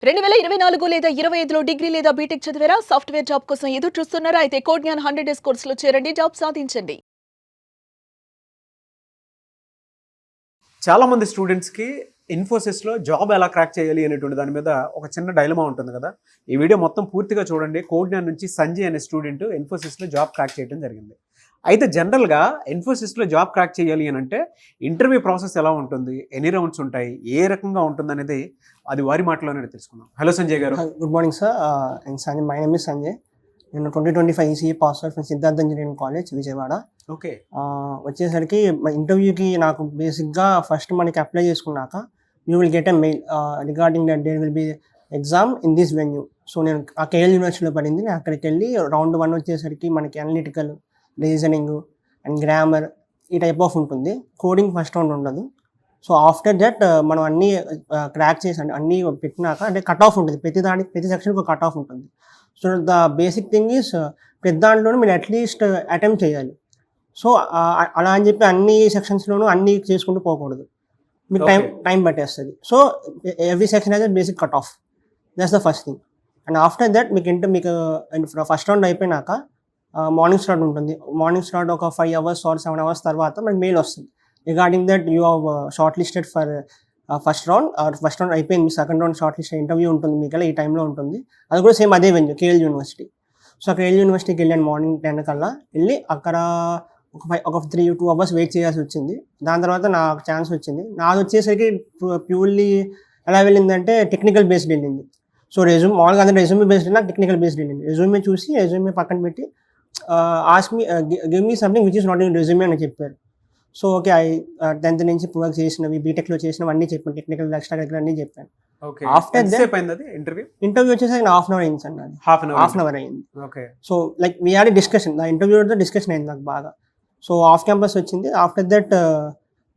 2024 లేదా 25లో డిగ్రీ లేదా బీటెక్ చదివారా? సాఫ్ట్‌వేర్ జాబ్ కోసం ఎదురు చూస్తున్నారా? అయితే కోడ్ జ్ఞాన్ 100 డేస్ కోర్సులో చేరండి. జాబ్ సాధించండి. చాలామంది స్టూడెంట్స్‌కి ఇన్ఫోసిస్‌లో జాబ్ ఎలా క్రాక్ చేయాలి అనేటువంటి దాని మీద ఒక చిన్న డైలమా ఉంటుంది కదా! ఈ వీడియో మొత్తం పూర్తిగా చూడండి. కోడ్ జ్ఞాన్ నుంచి సంజయ్ అనే స్టూడెంట్ ఇన్ఫోసిస్‌లో జాబ్ క్రాక్ చేయడం జరిగింది. అయితే జనరల్‌గా ఇన్ఫోసిస్‌లో జాబ్ క్రాక్ చేయాలి అనంటే ఇంటర్వ్యూ ప్రాసెస్ ఎలా ఉంటుంది? ఎన్ని రౌండ్స్ ఉంటాయి? ఏ రకంగా ఉంటుందనేది అది వారి మాటల్లోనే తెలుసుకుందాం. హలో సంజయ్ గారు. Hi, good morning, sir. And Sanjay, my name is Sanjay. నేను 2025 ECE pass out from Siddhartha engineering college Vijayawada. Okay. వచ్చేసరికి ఇంటర్వ్యూకి నాకు బేసిక్గా ఫస్ట్ మనకి అప్లై చేసుకున్నాక you will get a mail regarding that there will be exam in this venue. So నేను ఆ KL యూనివర్సిటీలో పడింది. నేను అక్కడికి వెళ్ళి రౌండ్ 1 వచ్చేసరికి మనకి అనలిటికల్, రీజనింగ్ అండ్ గ్రామర్ ఈ టైప్ ఆఫ్ ఉంటుంది. కోడింగ్ ఫస్ట్ రౌండ్ ఉండదు. సో ఆఫ్టర్ దట్ మనం అన్నీ క్రాక్ చేసి అన్నీ పెట్టినాక అంటే కట్ ఆఫ్ ఉంటుంది. ప్రతి సెక్షన్కి ఒక కట్ ఆఫ్ ఉంటుంది. So the basic thing is ప్రతి దాంట్లోనూ మీరు అట్లీస్ట్ అటెంప్ట్ చేయాలి. సో అలా అని చెప్పి అన్ని సెక్షన్స్లోనూ అన్నీ చేసుకుంటూ పోకూడదు. మీకు టైం పట్టేస్తుంది. సో ఎవ్రీ సెక్షన్ అయితే basic cut off. That's the first thing. And after that మీకు ఫస్ట్ రౌండ్ అయిపోయినాక మార్నింగ్ స్లాట్ ఉంటుంది. మార్నింగ్ స్లాట్ ఒక 5 hours or 7 hours తర్వాత మనకి మెయిల్ వస్తుంది regarding that you have short listed for first round అయిపోయింది. Second round short list interview ఉంటుంది మీకు ఈ టైంలో ఉంటుంది. అది కూడా సేమ్ అదే వెన్యూ కేఎల్ యూనివర్సిటీ. సో ఆ కేఎల్ యూనివర్సిటీకి వెళ్ళాను మార్నింగ్ 10 కల్లా. వెళ్ళి అక్కడ ఒక 2 hours వెయిట్ చేయాల్సి వచ్చింది. దాని తర్వాత నాకు ఛాన్స్ వచ్చింది. నాది వచ్చేసరికి ప్యూర్లీ ఎలా వెళ్ళిందంటే టెక్నికల్ బేస్డ్ వెళ్ళింది. సో మామూలుగా అందరూ రెజ్యూమే బేస్డ్ నాకు టెక్నికల్ బేస్డ్ వెళ్ళింది. రెజ్యూమే పక్కన పెట్టి ask me give me something which is not in resume అని చెప్పారు. సో ఓకే, 10th నుంచి వర్క్ చేసినవి, బీటెక్లో చేసినవి అన్నీ చెప్పాను. టెక్నికల్ ఎక్స్ట్రా కరికులర్ అన్నీ చెప్పాను. ఆఫ్టర్ దట్ ఇంటర్వ్యూ వచ్చేసరికి హాఫ్ అన్ అవర్ అయింది సార్. నాది హాఫ్ అన్ అవర్ అయింది. Okay. So like we're discussion, నా ఇంటర్వ్యూతో డిస్కషన్ అయింది నాకు బాగా. సో ఆఫ్ క్యాంపస్ వచ్చింది. ఆఫ్టర్ దట్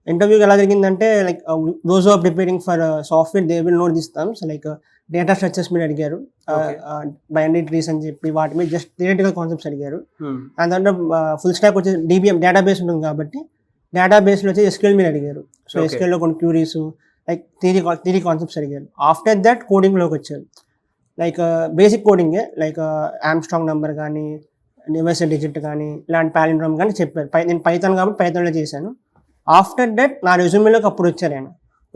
ఇంటర్వ్యూకి ఎలా జరిగిందంటే like those are preparing for software they will note this terms like data structures మీద అడిగారు, బైనరీ ట్రీస్ అని చెప్పి వాటి మీద జస్ట్ థియరిటికల్ కాన్సెప్ట్స్ అడిగారు. అండ్ దాంట్లో ఫుల్ స్టాక్ వచ్చేసి DBM డేటాబేస్ ఉంటుంది కాబట్టి డేటాబేస్లో వచ్చి SQL మీద అడిగారు. సో SQLలో కొన్ని క్యూరీస్ లైక్ థియరీ కాన్సెప్ట్స్ అడిగారు. ఆఫ్టర్ దట్ కోడింగ్లోకి వచ్చారు. లైక్ బేసిక్ కోడింగే లైక్ ఆమ్స్ట్రాంగ్ నెంబర్ కానీ యూనివర్సల్ డిజిట్ కానీ ఇలాంటి పాలిండ్రోమ్ కానీ చెప్పారు. నేను పైథాన్ కాబట్టి పైథాన్లో చేశాను. ఆఫ్టర్ దట్ నా రెజ్యూమేలోకి అప్పుడు వచ్చారు ఆయన.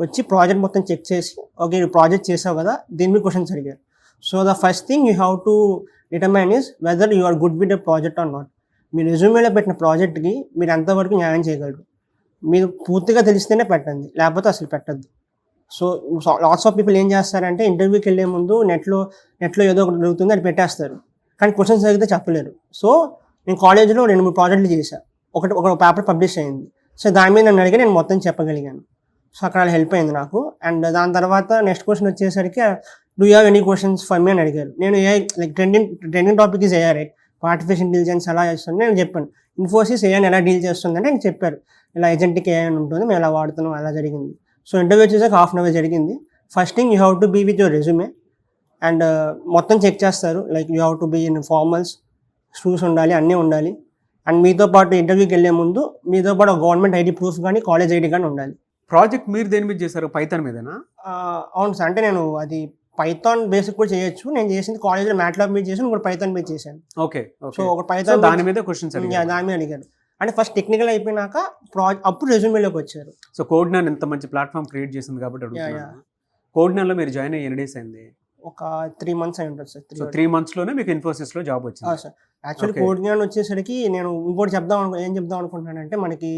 వచ్చి ప్రాజెక్ట్ మొత్తం చెక్ చేసి ఓకే ఈ ప్రాజెక్ట్ చేసావు కదా, దీని మీద క్వశ్చన్స్ అడిగారు. So the first thing you have to determine is whether you are good with the project or not. మీ రెజ్యూమేలో పెట్టిన ప్రాజెక్ట్కి మీరు ఎంతవరకు న్యాయం చేయగలరు. మీరు పూర్తిగా తెలిస్తేనే పెట్టండి, లేకపోతే అసలు పెట్టద్దు. సో లాట్స్ ఆఫ్ పీపుల్ ఏం చేస్తారంటే ఇంటర్వ్యూకి వెళ్ళే ముందు నెట్లో ఏదో ఒకటి దొరుకుతుంది అది పెట్టేస్తారు, కానీ క్వశ్చన్స్ అడిగితే చెప్పలేరు. సో నేను కాలేజ్లో 2-3 ప్రాజెక్టులు చేశాను. ఒక పేపర్ పబ్లిష్ అయింది. సో దాని మీద నన్ను అడిగి నేను మొత్తం చెప్పగలిగాను. సో అక్కడ హెల్ప్ అయింది నాకు. అండ్ దాని తర్వాత నెక్స్ట్ క్వశ్చన్ వచ్చేసరికి do you have any questions for me అని అడిగారు. నేను AI like trending topic is AI right, artificial intelligence ఎలా చేస్తుంది నేను చెప్పాను. ఇన్ఫోసిస్ AI ఎలా డీల్ చేస్తుందంటే నేను చెప్పారు ఇలా ఏజెంటిక్ AI అని ఉంటుంది, మేము ఎలా వాడుతున్నాం అలా జరిగింది. సో ఇంటర్వ్యూ వచ్చేసాక హాఫ్ అన్ అవర్ జరిగింది. First thing you have to be with your resume and మొత్తం చెక్ చేస్తారు. Like you have to be in formals, shoes ఉండాలి, అన్నీ ఉండాలి. అండ్ మీతో పాటు ఇంటర్వ్యూకి వెళ్ళే ముందు మీతో పాటు గవర్నమెంట్ ID ప్రూఫ్ కానీ కాలేజ్ ID కానీ ఉండాలి. ప్రాజెక్ట్ మీరు దేని మీద చేశారు? పైథాన్ మీదనా? అవును సార్. అంటే నేను అది పైథాన్ బేసిక్ కూడా చేయొచ్చు. నేను చేసింది కాలేజ్లో మ్యాట్లాబ్ మీద చేశాను, ఇంకోటి పైథాన్ మీద చేశాను. ఓకే. సో ఒక పైథాన్ దాని మీద క్వశ్చన్స్ దాని మీద అడిగారు. అంటే ఫస్ట్ టెక్నికల్ అయిపోయినాక అప్పుడు రెజ్యూమేలోకి వచ్చారు. సో కోడ్ జ్ఞాన్ ఇంత మంచి ప్లాట్ఫామ్ క్రియేట్ చేసింది కాబట్టి అడుగుతున్నాను. కోడ్ జ్ఞాన్లో మీరు జాయిన్ అయ్యి ఎన్ని డేస్ అయింది? ఒక 3 months అయి ఉంటుంది సార్. సో 3 monthsలోనే మీకు ఇన్ఫోసిస్లో జాబ్ వచ్చింది. సార్ యాక్చువల్లీ కోడ్ జ్ఞాన్ వచ్చేసరికి నేను ఇంకోటి ఏం చెప్దాం అనుకుంటున్నానంటే మనకి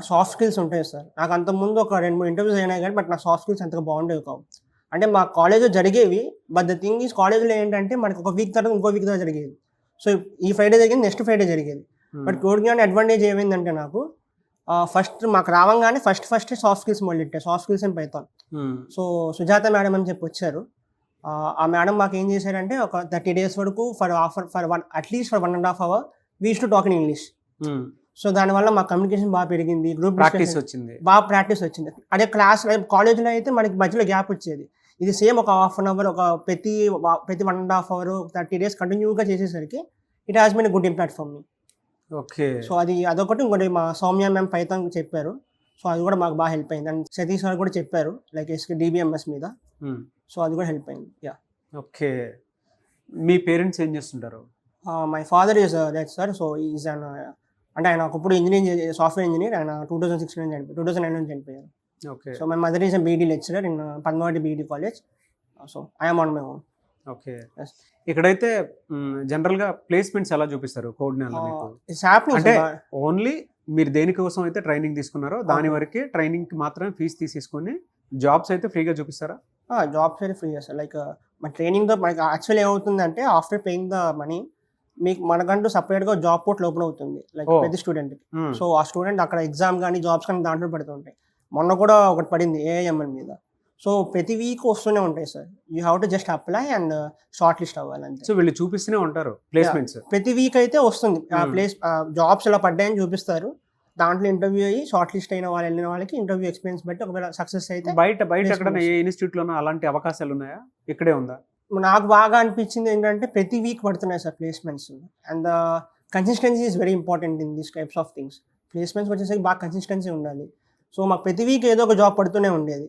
సాఫ్ట్ స్కిల్స్ ఉంటాయి సార్. నాకు అంతకుముందు ఒక 2-3 ఇంటర్వ్యూస్ అయినాయి కానీ బట్ నా సాఫ్ట్ స్కిల్స్ అంతగా బాగుండేవి కావు. అంటే మా కాలేజ్లో జరిగేవి, బట్ ద థింగ్ ఈజ్ కాలేజ్లో ఏంటంటే మనకి ఒక వీక్ తర్వాత ఇంకో వీక్ తర్వాత జరిగేది. సో ఈ ఫ్రైడే జరిగింది, నెక్స్ట్ ఫ్రైడే జరిగేది. బట్ కోడ్ జ్ఞాన్ అడ్వాంటేజ్ ఏమైందంటే నాకు ఫస్ట్ మాకు రావంగానే ఫస్ట్ సాఫ్ట్ స్కిల్స్ మొదలెట్టాయి, soft skills and Python. So Sujatha madam అని చెప్పి వచ్చారు. ఆ మేడం మాకు ఏం చేశారంటే ఒక 30 days వరకు at least for 1.5 hour we used to talk in English. So దానివల్ల మా కమ్యూనికేషన్ బాగా పెరిగింది, గ్రూప్ ప్రాక్టీస్ వచ్చింది, బాగా ప్రాక్టీస్ వచ్చింది. అదే క్లాస్ కాలేజ్లో అయితే మనకి మధ్యలో గ్యాప్ వచ్చేది. ఇది సేమ్ ఒక హాఫ్ అన్ అవర్ ఒక ప్రతి 1.5 hour 30 days కంటిన్యూగా చేసేసరికి it has been a good impact for me. Okay. So అదొకటి. ఇంకోటి మా సౌమ్య మ్యామ్ పైథాన్ చెప్పారు. సో అది కూడా మాకు బాగా హెల్ప్ అయింది. అండ్ సతీష్ సార్ కూడా చెప్పారు లైక్ DBMS మీద. సో అది కూడా హెల్ప్ అయింది. యా. ఓకే. మీ పేరెంట్స్ ఏం చేస్తుంటారు? My father is that sir. So is an అంటే ఆయన ఒకప్పుడు సాఫ్ట్వేర్ ఇంజనీర్. ఆయన 2016 నుంచి చనిపోయారు, 2009 నుంచి చనిపోయారు. Okay. So my mother is BD lecturer in Padmavathi BD college. So I'm on my own. Okay. ఇక్కడైతే జనరల్గా ప్లేస్మెంట్స్ ఎలా చూపిస్తారు కోడ్నాలో మీకు? It's happening. అంటే ఓన్లీ మీరు దేనికోసం అయితే ట్రైనింగ్ తీసుకున్నారో దాని వరకే ట్రైనింగ్కి మాత్రమే ఫీజు తీసేసుకొని జాబ్స్ అయితే ఫ్రీగా చూపిస్తారా? జాబ్స్ అయితే ఫ్రీ చేస్తారు. లైక్ మన ట్రైనింగ్తో మనకి యాక్చువల్లీ ఏమవుతుందంటే ఆఫ్టర్ పేయింగ్ ద మనీ మీకు మనకంటూ సపరేట్గా జాబ్ పోర్టల్ ఓపెన్ అవుతుంది లైక్ ప్రతి స్టూడెంట్కి. సో ఆ స్టూడెంట్ అక్కడ ఎగ్జామ్ కానీ జాబ్స్ కానీ దాంట్లో పెడుతుంటాయి. మొన్న కూడా ఒకటి పడింది AIML మీద. సో ప్రతి వీక్ వస్తూనే ఉంటాయి sir. You have to just apply and short list అవ్వాలంటే. సో వీళ్ళు చూపిస్తూనే ఉంటారు ప్లేస్మెంట్స్? ప్రతి వీక్ అయితే వస్తుంది జాబ్స్ ఇలా పడ్డాయని చూపిస్తారు. దాంట్లో ఇంటర్వ్యూ అయ్యి షార్ట్ లిస్ట్ అయిన వాళ్ళు వెళ్ళిన వాళ్ళకి ఇంటర్వ్యూ ఎక్స్పీరియన్స్ బట్టి ఒకవేళ సక్సెస్ అయితే బయట ఎక్కడైనా ఏ ఇన్స్టిట్యూట్లోనో అలాంటి అవకాశాలు ఉన్నాయా? ఇక్కడే ఉందా? నాకు బాగా అనిపించింది ఏంటంటే ప్రతి వీక్ పడుతున్నాయి sir placements. And consistency is very important in these types of things. Placements వచ్చేసరికి బాగా కన్సిస్టెన్సీ ఉండాలి. సో మాకు ప్రతి వీక్ ఏదో ఒక జాబ్ పడుతూనే ఉండేది.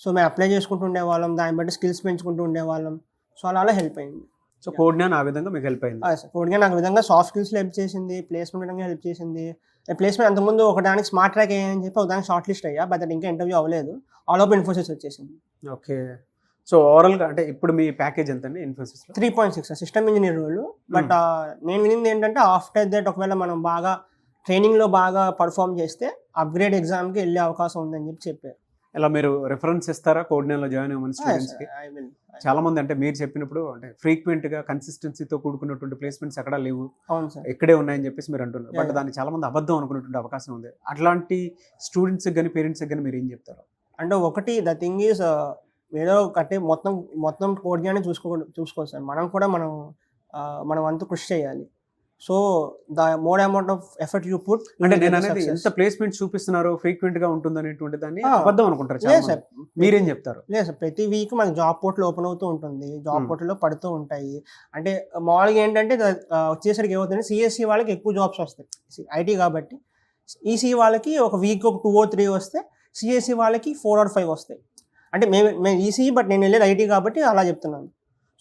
సో మేము అప్లై చేసుకుంటూ ఉండేవాళ్ళం, దాన్ని బట్టి స్కిల్స్ పెంచుకుంటూ ఉండేవాళ్ళం. సో అలా హెల్ప్ అయింది. సో కోడ్నాన్ ఆ విధంగా మీకు హెల్ప్ అయింది? సార్ కోడ్గా నాకు విధంగా సాఫ్ట్ స్కిల్స్లో హెల్ప్ చేసింది, ప్లేస్మెంట్ విధంగా హెల్ప్ చేసింది. ప్లేస్మెంట్ అంతకుముందు ఒకదానికి స్మార్ట్ ట్రాక్ అయ్యాయని చెప్పి ఒకదానికి షార్ట్ లిస్ట్ అయ్యా, బట్ ఇంకా ఇంటర్వ్యూ అవ్వలేదు. ఆల్ ఓవర్ ఇన్ఫోసిస్ వచ్చేసింది. ఓకే. సో ఓవరాల్గా అంటే ఇప్పుడు మీ ప్యాకేజ్ ఎంత అండి ఇన్ఫోసిస్లో? 3.6 సిస్టమ్ ఇంజనీర్ రోల్. బట్ నేను వినింది ఏంటంటే ఆఫ్టర్ దట్ ఒకవేళ మనం బాగా ట్రైనింగ్లో బాగా పర్ఫామ్ చేస్తే అప్గ్రేడ్ ఎగ్జామ్కి వెళ్ళే అవకాశం ఉందని చెప్పారు. ఇలా మీరు రిఫరెన్స్ ఇస్తారా కోడ్నాన్లో జాయిన్ అవ్వమని స్టూడెంట్స్కి? చాలా మంది అంటే మీరు చెప్పినప్పుడు అంటే ఫ్రీక్వెంట్గా కన్సిస్టెన్సీతో కూడుకున్నటువంటి ప్లేస్మెంట్స్ ఎక్కడా లేవు, అవును సార్, ఇక్కడే ఉన్నాయని చెప్పేసి మీరు అంటున్నారు. బట్ దాన్ని చాలా మంది అబద్ధం అనుకున్నటువంటి అవకాశం ఉంది. అట్లాంటి స్టూడెంట్స్కి కానీ పేరెంట్స్కి కానీ మీరు ఏం చెప్తారు? అంటే ఒకటి ద థింగ్ ఈజ్ ఏదో అంటే మొత్తం కోడ్గానే చూసుకోవాలి సార్. మనం కూడా మనం అంతా కృషి చేయాలి. So the more amount of effort you put. అంటే నేను అనేది ఎంత ప్లేస్మెంట్ చూపిస్తున్నారు ఫ్రీక్వెంట్ గా ఉంటుంది అనేటువంటి దాన్ని అబద్ధం అనుకుంటారు చాలా మంది. మీరేం చెప్తారు? లేదు సార్, ప్రతి వీక్ మనకి జాబ్ పోర్టల్ ఓపెన్ అవుతూ ఉంటుంది, జాబ్ పోర్టల్లో పడుతూ ఉంటాయి. అంటే మామూలుగా ఏంటంటే వచ్చేసరికి ఏమవుతుంది, CSE వాళ్ళకి ఎక్కువ జాబ్స్ వస్తాయి, IT కాబట్టి. ECE వాళ్ళకి ఒక వీక్ ఒక 2 or 3 వస్తే, CSE వాళ్ళకి 4 or 5 వస్తాయి. అంటే మేము ECE బట్ నేను వెళ్ళేది IT కాబట్టి అలా చెప్తున్నాను.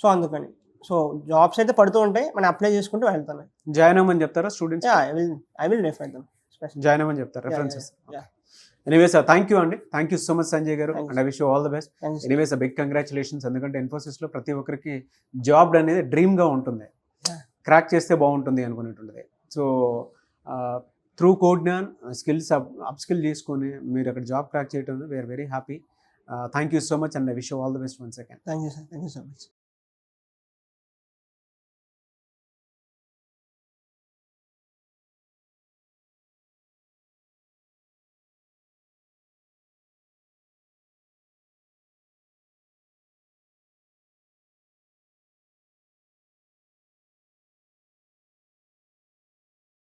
సో అందుకని సో జాబ్స్ అయితే పడుతూ ఉంటాయి, మనం అప్లై చేసుకుంటూ వెళ్తాను. జాయిన్ అవ్వమని చెప్తారా students? I will refer them. Join అవ్వమని చెప్తారు రెఫరెన్సెస్? ఎనీవేస్ థ్యాంక్ యూ అండి, thank you so much Sanjay garu, and I wish you all the best. Anyways big congratulations. ఎందుకంటే ఇన్ఫోసిస్లో ప్రతి ఒక్కరికి జాబ్ అనేది డ్రీమ్గా ఉంటుంది, క్రాక్ చేస్తే బాగుంటుంది అనుకునేటువంటిది. సో త్రూ కోడ్నాన్ స్కిల్స్ అప్స్కిల్ చేసుకొని మీరు అక్కడ జాబ్ క్రాక్ చేయడం we're very happy. Thank you so much and I wish you all the best once again. Thank you sir, thank you so much.